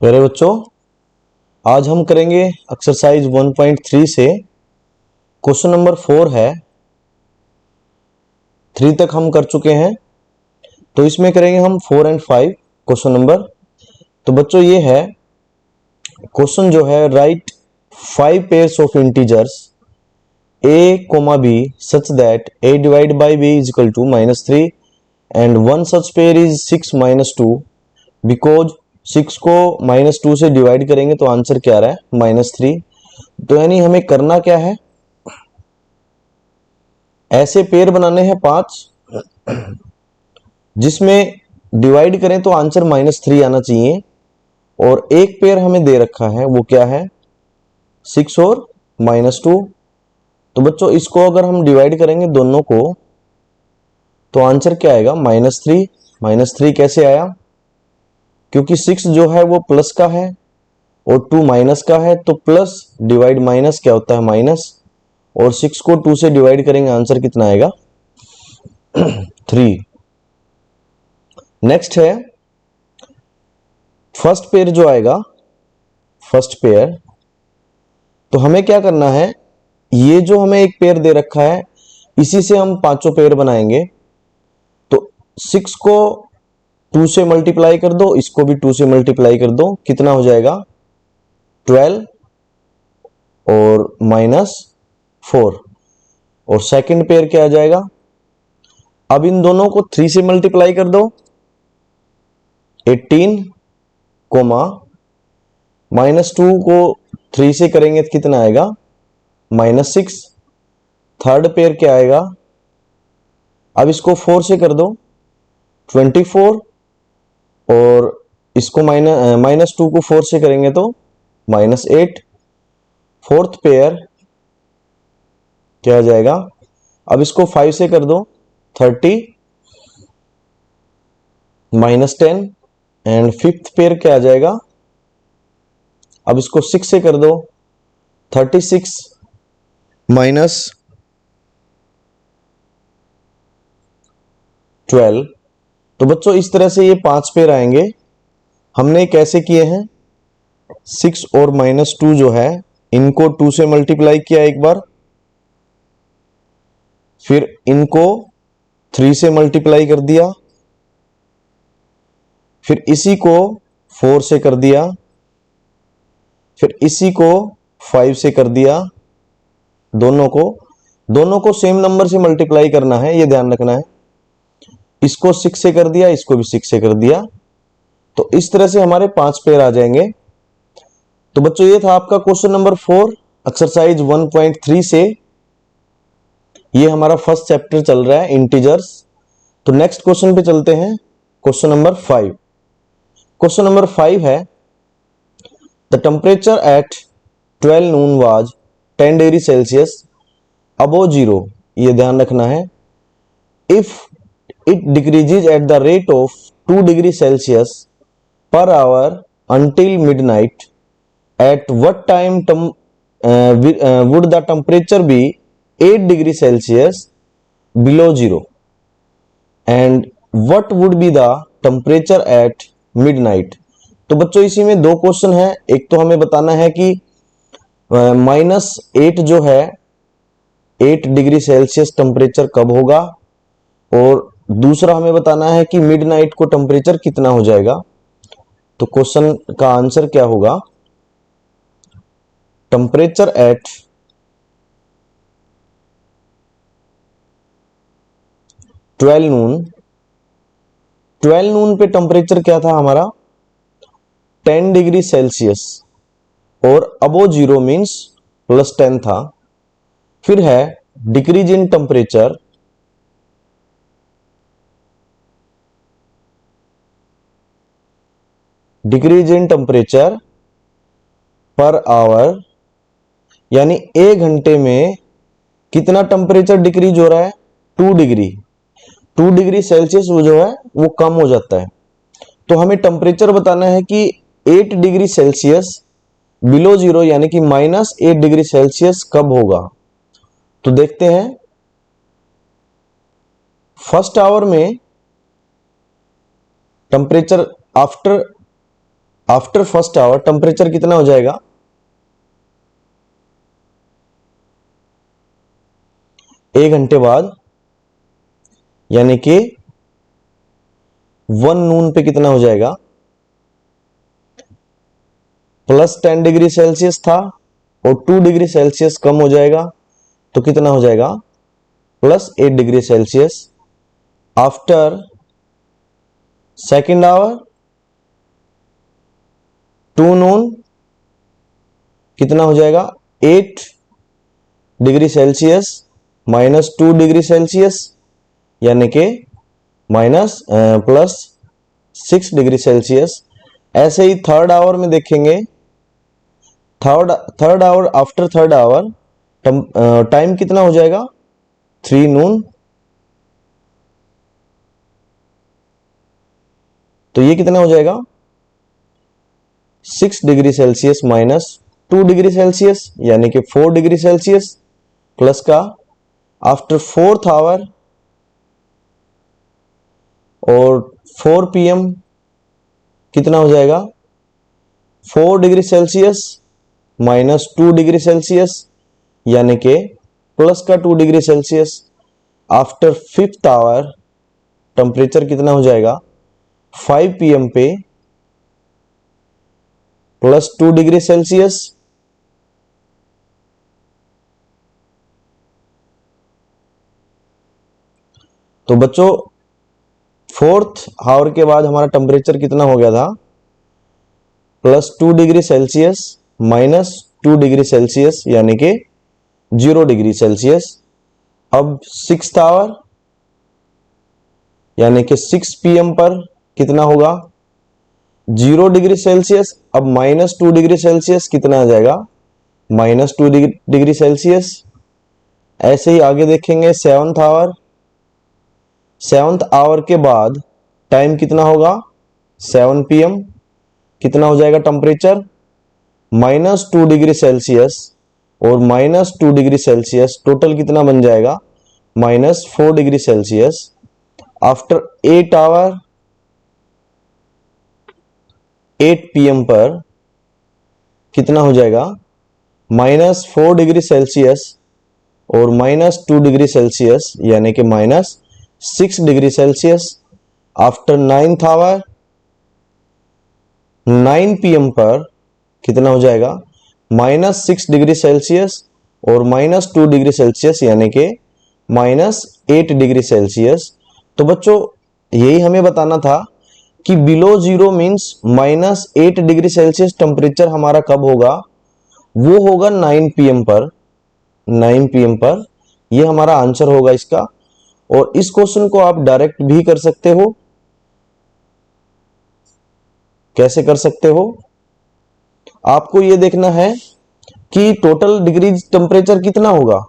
प्यारे बच्चों, आज हम करेंगे एक्सरसाइज 1.3 से क्वेश्चन नंबर 4 है। 3 तक हम कर चुके हैं, तो इसमें करेंगे हम 4 और 5 क्वेश्चन नंबर। तो बच्चों ये है क्वेश्चन जो है, right 5 pairs of integers a, b such that a divided by b is equal to -3 and one such pair is 6 - 2 because 6 को -2 से डिवाइड करेंगे तो आंसर क्या आ रहा है -3। तो यानी हमें करना क्या है, ऐसे पेयर बनाने हैं 5 जिसमें डिवाइड करें तो आंसर -3 आना चाहिए। और एक पेयर हमें दे रखा है, वो क्या है 6 और -2। तो बच्चों इसको अगर हम डिवाइड करेंगे दोनों को तो आंसर क्या आएगा -3। -3 कैसे आया, क्योंकि 6 जो है वो प्लस का है और 2 माइनस का है, तो प्लस डिवाइड माइनस क्या होता है माइनस, और 6 को 2 से डिवाइड करेंगे आंसर कितना आएगा 3। नेक्स्ट है फर्स्ट पेयर जो आएगा, फर्स्ट पेयर। तो हमें क्या करना है, ये जो हमें एक पेयर दे रखा है इसी से हम पांचों पेयर बनाएंगे। तो 6 को 2 से मल्टीप्लाई कर दो, इसको भी 2 से मल्टीप्लाई कर दो, कितना हो जाएगा 12 और -4। और सेकंड पेयर क्या आ जाएगा, अब इन दोनों को 3 से मल्टीप्लाई कर दो, 18 कोमा -2 को 3 से करेंगे तो कितना आएगा -6। थर्ड पेयर क्या आएगा, अब इसको 4 से कर दो 24 और इसको -2 को 4 से करेंगे तो -8। फोर्थ पेयर क्या आ जाएगा, अब इसको 5 से कर दो 30 -10। एंड फिफ्थ पेयर क्या आ जाएगा, अब इसको 6 से कर दो 36 -12। तो बच्चों इस तरह से ये 5 पेयर आएंगे। हमने कैसे किए हैं, 6 और -2 जो है इनको 2 से मल्टीप्लाई किया एक बार, फिर इनको 3 से मल्टीप्लाई कर दिया, फिर इसी को 4 से कर दिया, फिर इसी को 5 से कर दिया। दोनों को सेम नंबर से मल्टीप्लाई करना है, ये ध्यान रखना है। इसको 6 से कर दिया, इसको भी 6 से कर दिया। तो इस तरह से हमारे 5 पेयर आ जाएंगे। तो बच्चों ये था आपका क्वेश्चन नंबर 4 एक्सरसाइज 1.3 से। ये हमारा फर्स्ट चैप्टर चल रहा है इंटीजर्स। तो नेक्स्ट क्वेश्चन पे चलते हैं, क्वेश्चन नंबर 5। क्वेश्चन नंबर 5 है, the temperature at 12 noon was 10 degree Celsius above zero. ये ध्यान रखना है, if it decreases at the rate of 2 degree Celsius per hour until midnight, at what time would the temperature be 8 degree Celsius below zero, and what would be the temperature at midnight। तो बच्चों इसी में दो question है। एक तो हमें बताना है कि -8 जो है 8 डिग्री सेल्सियस टेम्परेचर कब होगा, और दूसरा हमें बताना है कि मिडनाइट को टेम्परेचर कितना हो जाएगा। तो क्वेश्चन का आंसर क्या होगा, टेम्परेचर एट 12 नून पे टेम्परेचर क्या था हमारा 10 डिग्री सेल्सियस, और अबो जीरो मींस +10 था। फिर है decrease in temperature, decrease in temperature per hour, यानी 1 घंटे में कितना टेम्परेचर डिक्रीज हो रहा है 2 डिग्री सेल्सियस वो जो है वो कम हो जाता है। तो हमें टेम्परेचर बताना है कि 8 डिग्री सेल्सियस बिलो जीरो यानी कि -8 डिग्री सेल्सियस कब होगा। तो देखते हैं, फर्स्ट आवर में temperature after after first hour temperature कितना हो जाएगा, एक घंटे बाद, यानी कि 1 नून पे कितना हो जाएगा, +10 डिग्री सेल्सियस था और 2 डिग्री सेल्सियस कम हो जाएगा तो कितना हो जाएगा, +8 degree Celsius. After second hour 2 नून कितना हो जाएगा, 8 डिग्री सेल्सियस -2 डिग्री सेल्सियस, यानी कि +6 डिग्री सेल्सियस। ऐसे ही थर्ड आवर में देखेंगे, third hour, after third hour time कितना हो जाएगा, 3 नून, तो ये कितना हो जाएगा, 6 डिग्री सेल्सियस -2 डिग्री सेल्सियस, यानी कि 4 डिग्री सेल्सियस प्लस का। आफ्टर फोर्थ आवर और 4 PM कितना हो जाएगा, 4 डिग्री सेल्सियस -2 डिग्री सेल्सियस, यानी कि +2 degree Celsius. After fifth hour temperature कितना हो जाएगा, 5 PM पे +2 डिग्री सेल्सियस। तो बच्चों फोर्थ आवर के बाद हमारा टेम्परेचर कितना हो गया था, +2 डिग्री सेल्सियस -2 डिग्री सेल्सियस, यानी कि 0 डिग्री सेल्सियस। अब सिक्स्थ आवर यानी कि 6 PM पर कितना होगा, 0 डिग्री सेल्सियस। अब -2 डिग्री सेल्सियस कितना आ जाएगा, -2 डिग्री सेल्सियस। ऐसे ही आगे देखेंगे सेवंथ आवर, सेवंथ आवर के बाद टाइम कितना होगा, 7 PM कितना हो जाएगा टेम्परेचर, -2 डिग्री सेल्सियस और -2 डिग्री सेल्सियस, टोटल कितना बन जाएगा, -4 degree Celsius. After 8 hour 8 PM पर कितना हो जाएगा, -4 डिग्री सेल्सियस और -2 डिग्री सेल्सियस, यानी कि -6 degree Celsius. After 9th hour 9 PM पर कितना हो जाएगा, -6 डिग्री सेल्सियस और -2 डिग्री सेल्सियस, यानी कि -8 डिग्री सेल्सियस। तो बच्चों यही हमें बताना था कि below zero means -8 degree Celsius temperature हमारा कब होगा, वो होगा 9 PM पर, 9 PM पर। ये हमारा आंसर होगा इसका। और इस क्वेश्चन को आप डायरेक्ट भी कर सकते हो। कैसे कर सकते हो, आपको ये देखना है कि टोटल डिग्री टेम्परेचर कितना होगा,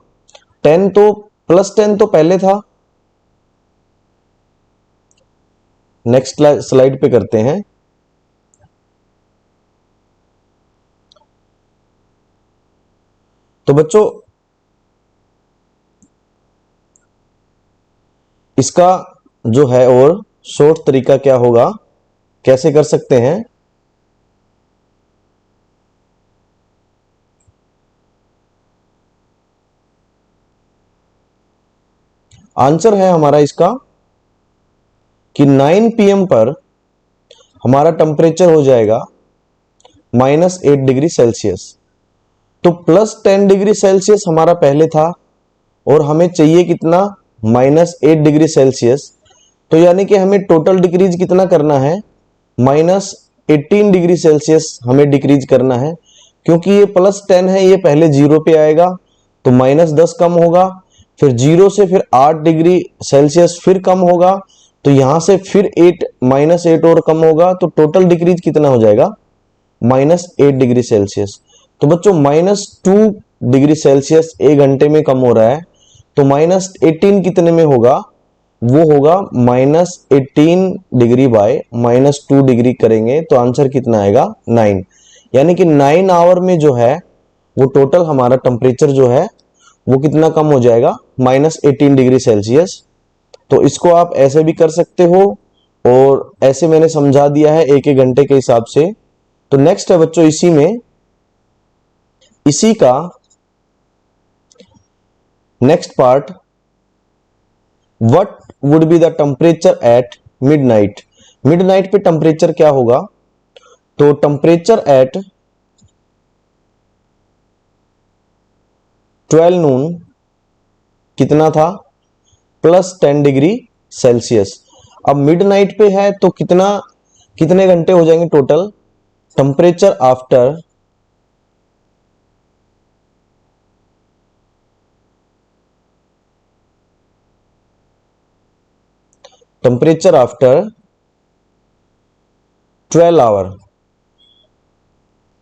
10 तो +10 तो पहले था। नेक्स्ट स्लाइड पे करते हैं। तो बच्चों इसका जो है और शॉर्ट तरीका क्या होगा, कैसे कर सकते हैं। आंसर है हमारा इसका कि 9 PM पर हमारा टेम्परेचर हो जाएगा -8 डिग्री सेल्सियस। तो +10 डिग्री सेल्सियस हमारा पहले था और हमें चाहिए कितना, -8 डिग्री सेल्सियस। तो यानी कि हमें टोटल डिक्रीज कितना करना है, -18 डिग्री सेल्सियस हमें डिक्रीज करना है। क्योंकि ये +10 है, ये पहले 0 पे आएगा तो -10 कम होगा, फिर 0 से फिर 8 डिग्री सेल्सियस फिर कम होगा, तो यहां से फिर -8 और कम होगा, तो टोटल डिक्रीज कितना हो जाएगा, -8 डिग्री सेल्सियस। तो बच्चों -2 डिग्री सेल्सियस 1 घंटे में कम हो रहा है, तो -18 कितने में होगा, वो होगा -18 डिग्री बाय -2 डिग्री करेंगे तो आंसर कितना आएगा, 9। यानी कि 9 आवर में जो है वो टोटल हमारा टेम्परेचर जो है वो कितना कम हो जाएगा, -18 डिग्री सेल्सियस। तो इसको आप ऐसे भी कर सकते हो और ऐसे मैंने समझा दिया है 1-1 घंटे के हिसाब से। तो नेक्स्ट है बच्चों इसी में, इसी का next part, what would be the temperature at midnight. Midnight पे टेम्परेचर क्या होगा, तो टेम्परेचर एट 12 नून कितना था, +10 डिग्री सेल्सियस। अब मिडनाइट पे है तो कितने घंटे हो जाएंगे total, temperature after temperature after 12 hour.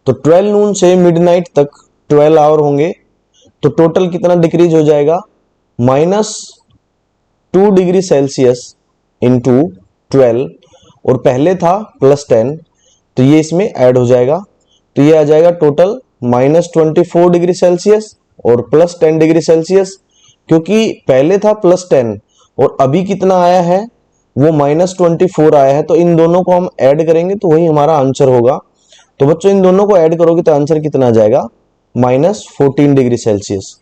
तो 12 नून से मिडनाइट तक 12 आवर होंगे, तो टोटल कितना डिक्रीज हो जाएगा, -2 डिग्री सेल्सियस इंटू 12, और पहले था +10, तो ये इसमें ऐड हो जाएगा, तो ये आ जाएगा टोटल -24 डिग्री सेल्सियस और +10 डिग्री सेल्सियस। क्योंकि पहले था +10 और अभी कितना आया है, वो -24 आया है, तो इन दोनों को हम ऐड करेंगे तो वही हमारा आंसर होगा। तो बच्चों इन दोनों को ऐड करोगे तो आंसर कितना आ जाएगा, -14 डिग्री सेल्सियस।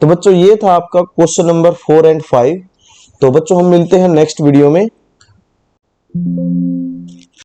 तो बच्चों ये था आपका क्वेश्चन नंबर 4 और 5। तो बच्चों हम मिलते हैं नेक्स्ट वीडियो में।